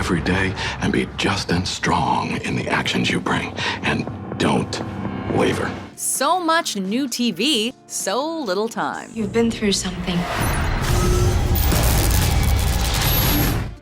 every day and be just as strong in the actions you bring. And don't waver. So much new TV, so little time. You've been through something.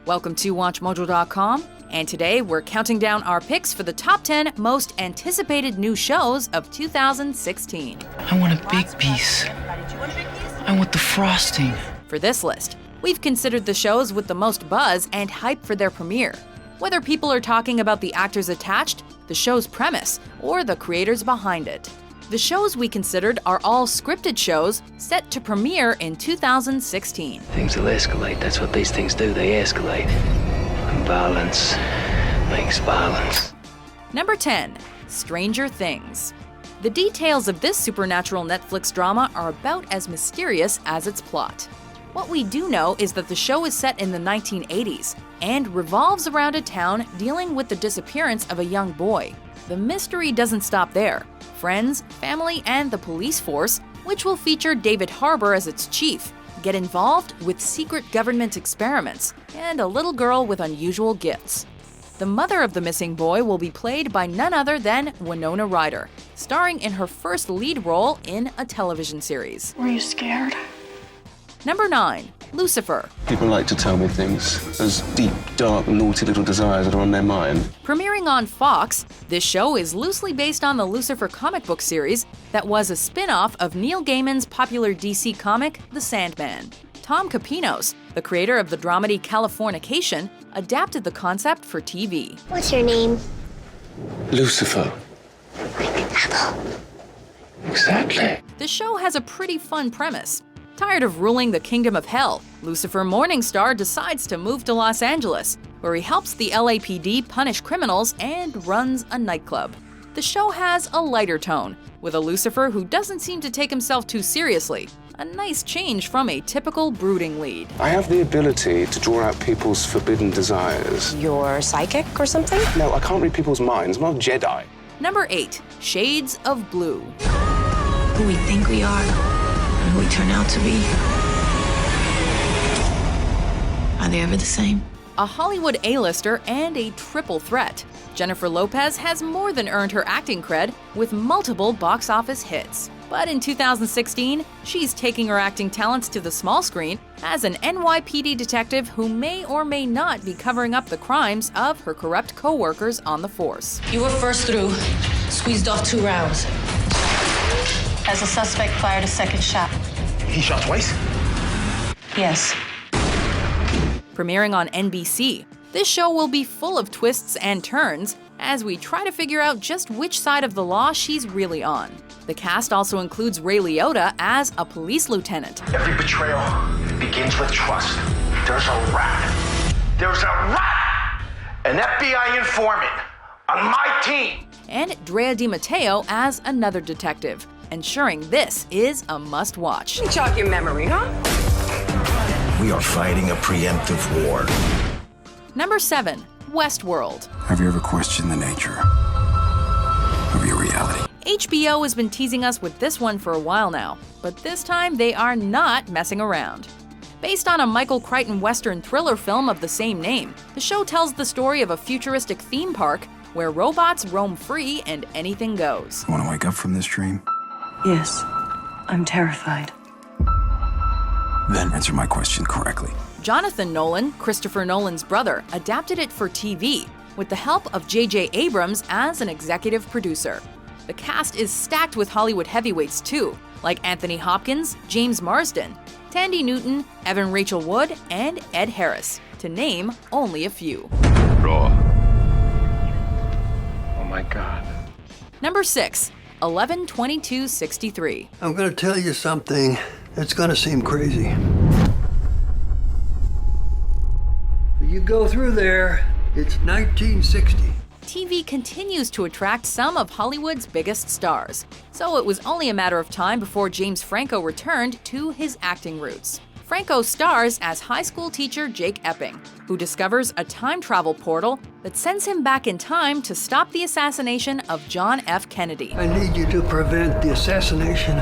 Welcome to WatchMojo.com, and today we're counting down our picks for the top 10 most anticipated new shows of 2016. I want a big piece. I want the frosting. For this list, we've considered the shows with the most buzz and hype for their premiere. Whether people are talking about the actors attached, the show's premise, or the creators behind it. The shows we considered are all scripted shows set to premiere in 2016. Things will escalate. That's what these things do. They escalate. And violence makes violence. Number 10. Stranger Things. The details of this supernatural Netflix drama are about as mysterious as its plot. What we do know is that the show is set in the 1980s and revolves around a town dealing with the disappearance of a young boy. The mystery doesn't stop there. Friends, family, and the police force, which will feature David Harbour as its chief, get involved with secret government experiments and a little girl with unusual gifts. The mother of the missing boy will be played by none other than Winona Ryder, starring in her first lead role in a television series. Were you scared? Number 9. Lucifer. People like to tell me things, those deep, dark, naughty little desires that are on their mind. Premiering on Fox, this show is loosely based on the Lucifer comic book series that was a spin-off of Neil Gaiman's popular DC comic, The Sandman. Tom Capinos, the creator of the dramedy Californication, adapted the concept for TV. What's your name? Lucifer. Exactly. The show has a pretty fun premise. Tired of ruling the kingdom of hell, Lucifer Morningstar decides to move to Los Angeles, where he helps the LAPD punish criminals and runs a nightclub. The show has a lighter tone, with a Lucifer who doesn't seem to take himself too seriously. A nice change from a typical brooding lead. I have the ability to draw out people's forbidden desires. You're psychic or something? No, I can't read people's minds. I'm not a Jedi. Number 8. Shades of Blue. Who we think we are and who we turn out to be. Are they ever the same? A Hollywood A-lister and a triple threat, Jennifer Lopez has more than earned her acting cred with multiple box office hits. But in 2016, she's taking her acting talents to the small screen as an NYPD detective who may or may not be covering up the crimes of her corrupt co-workers on the force. You were first through, squeezed off 2 rounds. As the suspect fired a second shot. He shot twice? Yes. Premiering on NBC, this show will be full of twists and turns as we try to figure out just which side of the law she's really on. The cast also includes Ray Liotta as a police lieutenant. Every betrayal begins with trust. There's a rat. There's a rat! An FBI informant on my team. And Drea DiMatteo as another detective, ensuring this is a must-watch. You jog your memory, huh? We are fighting a preemptive war. Number 7. Westworld. Have you ever questioned the nature of your reality? HBO has been teasing us with this one for a while now, but this time they are not messing around. Based on a Michael Crichton Western thriller film of the same name, the show tells the story of a futuristic theme park where robots roam free and anything goes. You want to wake up from this dream? Yes. I'm terrified. Then answer my question correctly. Jonathan Nolan, Christopher Nolan's brother, adapted it for TV with the help of J.J. Abrams as an executive producer. The cast is stacked with Hollywood heavyweights too, like Anthony Hopkins, James Marsden, Tandy Newton, Evan Rachel Wood, and Ed Harris, to name only a few. Raw. Oh my God. Number 6. 11/22/63. I'm going to tell you something that's going to seem crazy. You go through there, it's 1960. TV continues to attract some of Hollywood's biggest stars, so it was only a matter of time before James Franco returned to his acting roots. Franco stars as high school teacher Jake Epping, who discovers a time travel portal that sends him back in time to stop the assassination of John F. Kennedy. I need you to prevent the assassination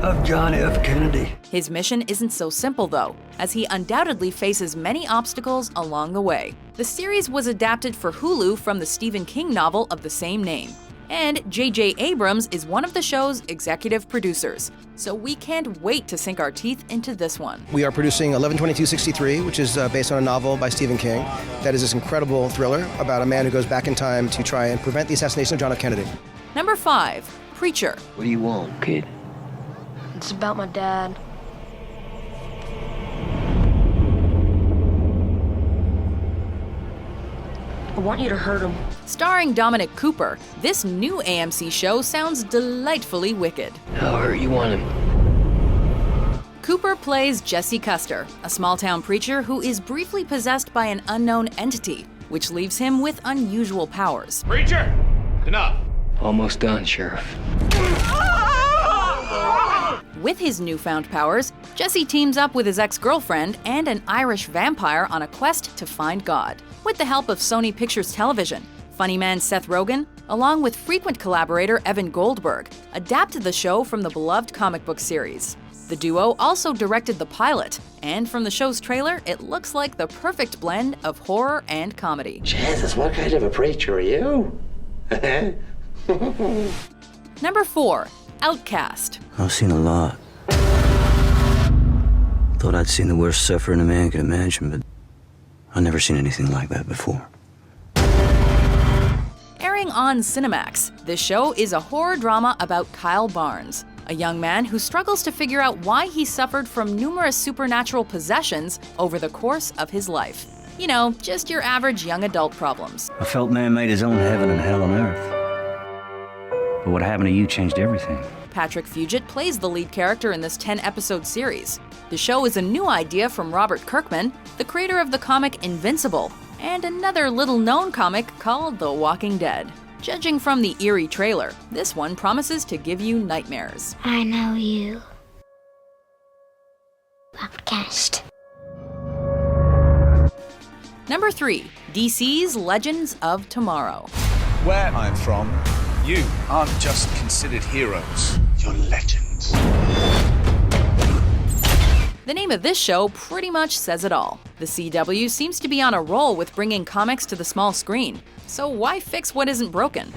of John F. Kennedy. His mission isn't so simple, though, as he undoubtedly faces many obstacles along the way. The series was adapted for Hulu from the Stephen King novel of the same name. And J.J. Abrams is one of the show's executive producers, so we can't wait to sink our teeth into this one. We are producing 11/22/63, which is based on a novel by Stephen King. That is this incredible thriller about a man who goes back in time to try and prevent the assassination of John F. Kennedy. Number 5, Preacher. What do you want, kid? It's about my dad. I want you to hurt him. Starring Dominic Cooper, this new AMC show sounds delightfully wicked. How hurt you want him? Cooper plays Jesse Custer, a small-town preacher who is briefly possessed by an unknown entity, which leaves him with unusual powers. Preacher! Enough! Almost done, Sheriff. With his newfound powers, Jesse teams up with his ex-girlfriend and an Irish vampire on a quest to find God. With the help of Sony Pictures Television, funny man Seth Rogen, along with frequent collaborator Evan Goldberg, adapted the show from the beloved comic book series. The duo also directed the pilot, and from the show's trailer, it looks like the perfect blend of horror and comedy. Jesus, what kind of a preacher are you? Number 4, Outkast. I've seen a lot. Thought I'd seen the worst suffering a man could imagine, but I've never seen anything like that before. Airing on Cinemax, this show is a horror drama about Kyle Barnes, a young man who struggles to figure out why he suffered from numerous supernatural possessions over the course of his life. You know, just your average young adult problems. I felt man made his own heaven and hell on earth. But what happened to you changed everything. Patrick Fugit plays the lead character in this 10-episode series. The show is a new idea from Robert Kirkman, the creator of the comic Invincible, and another little-known comic called The Walking Dead. Judging from the eerie trailer, this one promises to give you nightmares. I know you. Outkast. Number 3, DC's Legends of Tomorrow. Where I'm from, you aren't just considered heroes, you're legends. The name of this show pretty much says it all. The CW seems to be on a roll with bringing comics to the small screen, so why fix what isn't broken?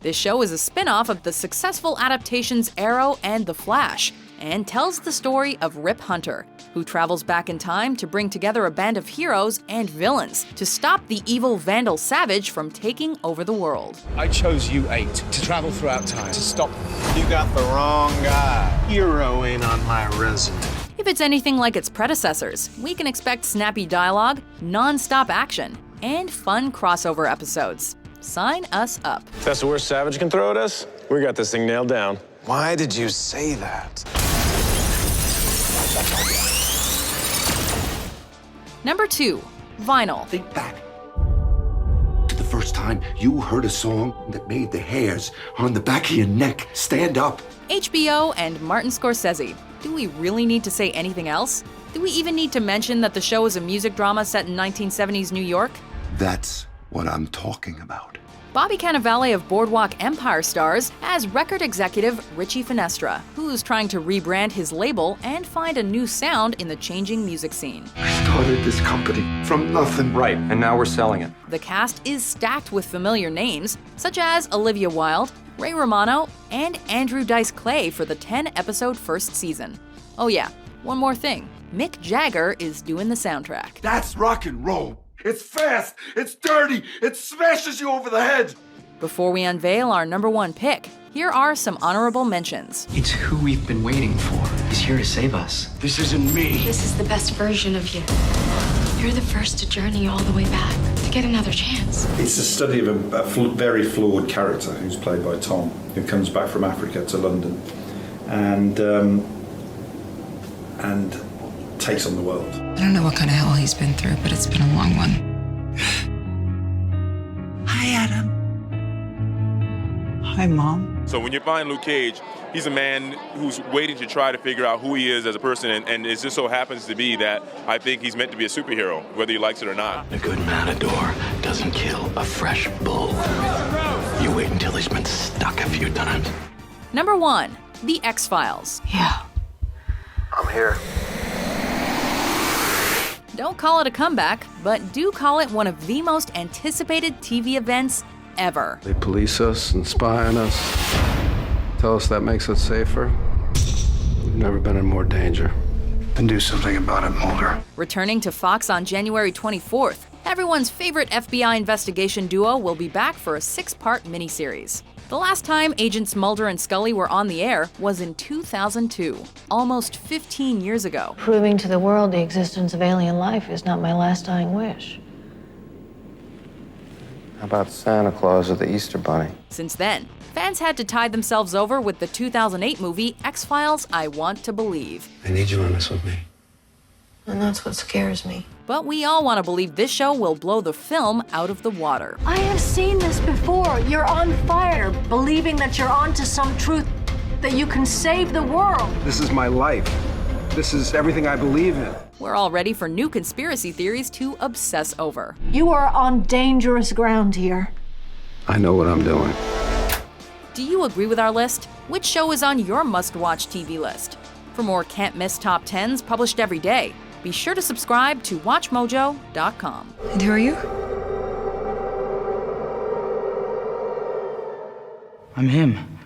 This show is a spin-off of the successful adaptations Arrow and The Flash, and tells the story of Rip Hunter, who travels back in time to bring together a band of heroes and villains to stop the evil Vandal Savage from taking over the world. I chose you 8 to travel throughout time to stop them. You got the wrong guy. Hero ain't on my resume. If it's anything like its predecessors, we can expect snappy dialogue, non-stop action, and fun crossover episodes. Sign us up. That's the worst Savage can throw at us? We got this thing nailed down. Why did you say that? Number 2, Vinyl. Think back to the first time you heard a song that made the hairs on the back of your neck stand up. HBO and Martin Scorsese. Do we really need to say anything else? Do we even need to mention that the show is a music drama set in 1970s New York? That's what I'm talking about. Bobby Cannavale of Boardwalk Empire stars as record executive Richie Finestra, who's trying to rebrand his label and find a new sound in the changing music scene. I started this company from nothing. Right, and now we're selling it. The cast is stacked with familiar names, such as Olivia Wilde, Ray Romano, and Andrew Dice Clay for the 10-episode first season. Oh yeah, one more thing. Mick Jagger is doing the soundtrack. That's rock and roll. It's fast, it's dirty, it smashes you over the head. Before we unveil our number 1 pick, here are some honorable mentions. It's who we've been waiting for. He's here to save us. This isn't me. This is the best version of you. You're the first to journey all the way back, to get another chance. It's a study of a very flawed character who's played by Tom, who comes back from Africa to London and takes on the world. I don't know what kind of hell he's been through, but it's been a long one. Hi, Adam. Hi, Mom. So when you find Luke Cage, he's a man who's waiting to try to figure out who he is as a person, and it just so happens to be that I think he's meant to be a superhero, whether he likes it or not. A good matador doesn't kill a fresh bull. You wait until he's been stuck a few times. Number 1. The X-Files. Yeah. I'm here. Don't call it a comeback, but do call it one of the most anticipated TV events ever. They police us and spy on us, tell us that makes us safer. We've never been in more danger. And do something about it, Mulder. Returning to Fox on January 24th, everyone's favorite FBI investigation duo will be back for a 6-part miniseries. The last time Agents Mulder and Scully were on the air was in 2002, almost 15 years ago. Proving to the world the existence of alien life is not my last dying wish. How about Santa Claus or the Easter Bunny? Since then, fans had to tide themselves over with the 2008 movie X-Files: I Want to Believe. I need you on this with me. And that's what scares me. But we all want to believe this show will blow the film out of the water. I have seen this before. You're on fire, believing that you're onto some truth, that you can save the world. This is my life. This is everything I believe in. We're all ready for new conspiracy theories to obsess over. You are on dangerous ground here. I know what I'm doing. Do you agree with our list? Which show is on your must-watch TV list? For more can't-miss top 10s published every day, be sure to subscribe to WatchMojo.com. And who are you? I'm him.